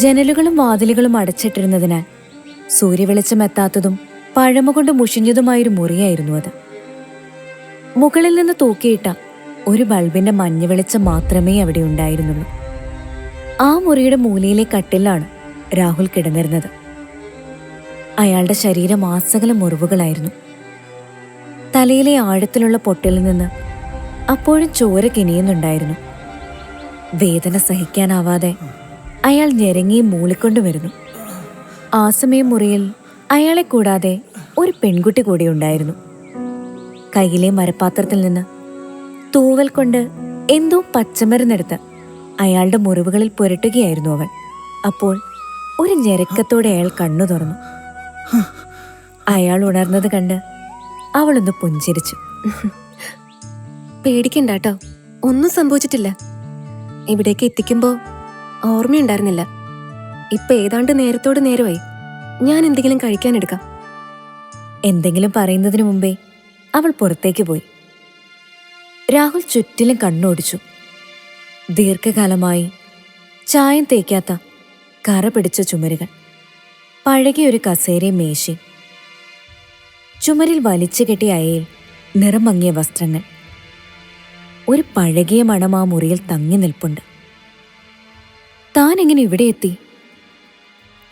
ജനലുകളും വാതിലുകളും അടച്ചിട്ടിരുന്നതിനാൽ സൂര്യവെളിച്ചം എത്താത്തതും പഴമ കൊണ്ട് മുഷിഞ്ഞതുമായൊരു മുറിയായിരുന്നു അത്. മുകളിൽ നിന്ന് തൂക്കിയിട്ട ഒരു ബൾബിന്റെ മഞ്ഞ വെളിച്ചം മാത്രമേ അവിടെ ഉണ്ടായിരുന്നുള്ളൂ. ആ മുറിയുടെ മൂലയിലെ കട്ടിലാണ് രാഹുൽ കിടന്നിരുന്നത്. അയാളുടെ ശരീരം ആസകല മുറിവുകളായിരുന്നു. തലയിലെ ആഴത്തിലുള്ള പൊട്ടിൽ നിന്ന് അപ്പോഴും ചോര കിനിയുന്നുണ്ടായിരുന്നു. വേദന സഹിക്കാനാവാതെ അയാൾ ഞെരങ്ങി മൂളിക്കൊണ്ടുവരുന്നു. ആ സമയം മുറിയിൽ അയാളെ കൂടാതെ ഒരു പെൺകുട്ടി കൂടി ഉണ്ടായിരുന്നു. കയ്യിലെ മരപ്പാത്രത്തിൽ നിന്ന് തൂവൽ കൊണ്ട് എന്തോ പച്ചമരുന്നെടുത്ത് അയാളുടെ മുറിവുകളിൽ പുരട്ടുകയായിരുന്നു അവൾ. അപ്പോൾ ഒരു ഞെരക്കത്തോടെ അയാൾ കണ്ണു തുറന്നു. അയാൾ ഉണർന്നത് കണ്ട് അവളൊന്ന് പുഞ്ചിരിച്ചു. പേടിക്കണ്ടാട്ടോ, ഒന്നും സംഭവിച്ചിട്ടില്ല. ഇവിടേക്ക് എത്തിക്കുമ്പോ ഓർമ്മയുണ്ടായിരുന്നില്ല. ഇപ്പൊ ഏതാണ്ട് നേരത്തോട് നേരമായി. ഞാൻ എന്തെങ്കിലും കഴിക്കാനെടുക്കാം. എന്തെങ്കിലും പറയുന്നതിനു മുമ്പേ അവൾ പുറത്തേക്ക് പോയി. രാഹുൽ ചുറ്റിലും കണ്ണോടിച്ചു. ദീർഘകാലമായി ചായം തേക്കാത്ത കറ പിടിച്ച ചുമരുകൾ, പഴകിയ ഒരു കസേരയും മേശയും, ചുമരിൽ വലിച്ചു കെട്ടിയ അയയിൽ നിറം മങ്ങിയ വസ്ത്രങ്ങൾ. ഒരു പഴകിയ മണം ആ മുറിയിൽ തങ്ങി നിൽപ്പുണ്ട്. താൻ എങ്ങനെ ഇവിടെ എത്തി?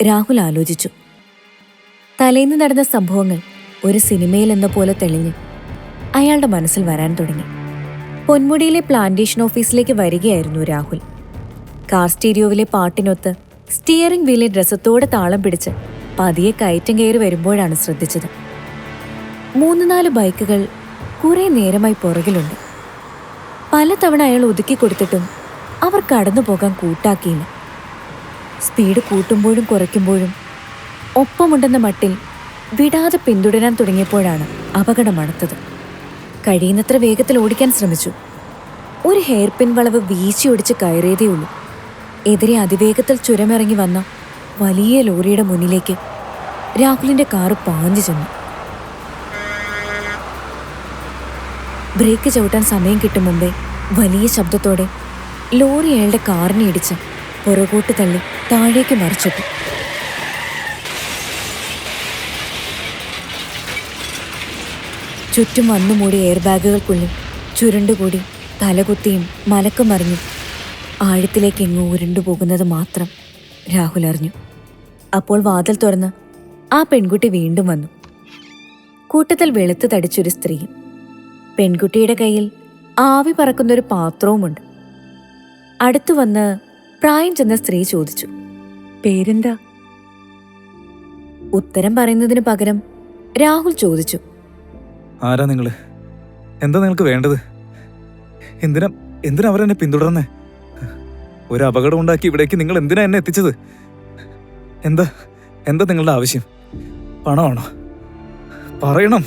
രാഹുൽ ആലോചിച്ചു. തലേന്ന് നടന്ന സംഭവങ്ങൾ ഒരു സിനിമയിൽ എന്ന പോലെ തെളിഞ്ഞ് അയാളുടെ മനസ്സിൽ വരാൻ തുടങ്ങി. പൊന്മുടിയിലെ പ്ലാന്റേഷൻ ഓഫീസിലേക്ക് വരികയായിരുന്നു രാഹുൽ. കാർ സ്റ്റീരിയോവിലെ പാട്ടിനൊത്ത് സ്റ്റിയറിംഗ് വീലിൽ രസത്തോടെ താളം പിടിച്ച് പതിയെ കയറ്റം കയറി വരുമ്പോഴാണ് ശ്രദ്ധിച്ചത്. 3-4 ബൈക്കുകൾ കുറെ നേരമായി പുറകിലുണ്ട്. പലതവണ അയാൾ ഒതുക്കി കൊടുത്തിട്ടും അവർ കടന്നു പോകാൻ കൂട്ടാക്കിയില്ല. സ്പീഡ് കൂട്ടുമ്പോഴും കുറയ്ക്കുമ്പോഴും ഒപ്പമുണ്ടെന്ന മട്ടിൽ വിടാതെ പിന്തുടരാൻ തുടങ്ങിയപ്പോഴാണ് അപകടം അടുത്തത്. കഴിയുന്നത്ര വേഗത്തിൽ ഓടിക്കാൻ ശ്രമിച്ചു. ഒരു ഹെയർ പിൻ വളവ് വീശി ഒടിച്ച് കയറിയതേയുള്ളൂ. എതിരെ അതിവേഗത്തിൽ ചുരമിറങ്ങി വന്ന വലിയ ലോറിയുടെ മുന്നിലേക്ക് രാഹുലിന്റെ കാറ് പാഞ്ഞു ചെന്നു. ബ്രേക്ക് ചവിട്ടാൻ സമയം കിട്ടും മുമ്പേ വലിയ ശബ്ദത്തോടെ ലോറി അയാളുടെ കാറിനെ ഇടിച്ച് പുറകോട്ട് തള്ളി താഴേക്ക് മറിച്ചിട്ടു. ചുറ്റും വന്നുമൂടി എയർ ബാഗുകൾക്കുള്ളിൽ ചുരുണ്ടുകൂടി തലകുത്തിയും മലക്കം മറിഞ്ഞു ആഴത്തിലേക്ക് എങ്ങോ ഉരുണ്ടുപോകുന്നത് മാത്രം രാഹുൽ അറിഞ്ഞു. അപ്പോൾ വാതിൽ തുറന്ന് ആ പെൺകുട്ടി വീണ്ടും വന്നു. കൂട്ടത്തിൽ വെളുത്ത് തടിച്ചൊരു സ്ത്രീയും. പെൺകുട്ടിയുടെ കയ്യിൽ ആവി പറക്കുന്നൊരു പാത്രവുമുണ്ട്. അടുത്തു വന്ന് പ്രായം ചെന്ന സ്ത്രീ ചോദിച്ചു, പേരെന്താ? ഉത്തരം പറയുന്നതിന് പകരം രാഹുൽ ചോദിച്ചു, ആരാ നിങ്ങള്? എന്താ നിങ്ങൾക്ക് വേണ്ടത്? എന്തിനാ അവരെന്നെ പിന്തുടർന്നേ? ഒരു അപകടം ഉണ്ടാക്കി ഇവിടേക്ക് നിങ്ങൾ എന്തിനാ എന്നെ എത്തിച്ചത്? എന്താ നിങ്ങളുടെ ആവശ്യം? പണമാണോ? പറയണം.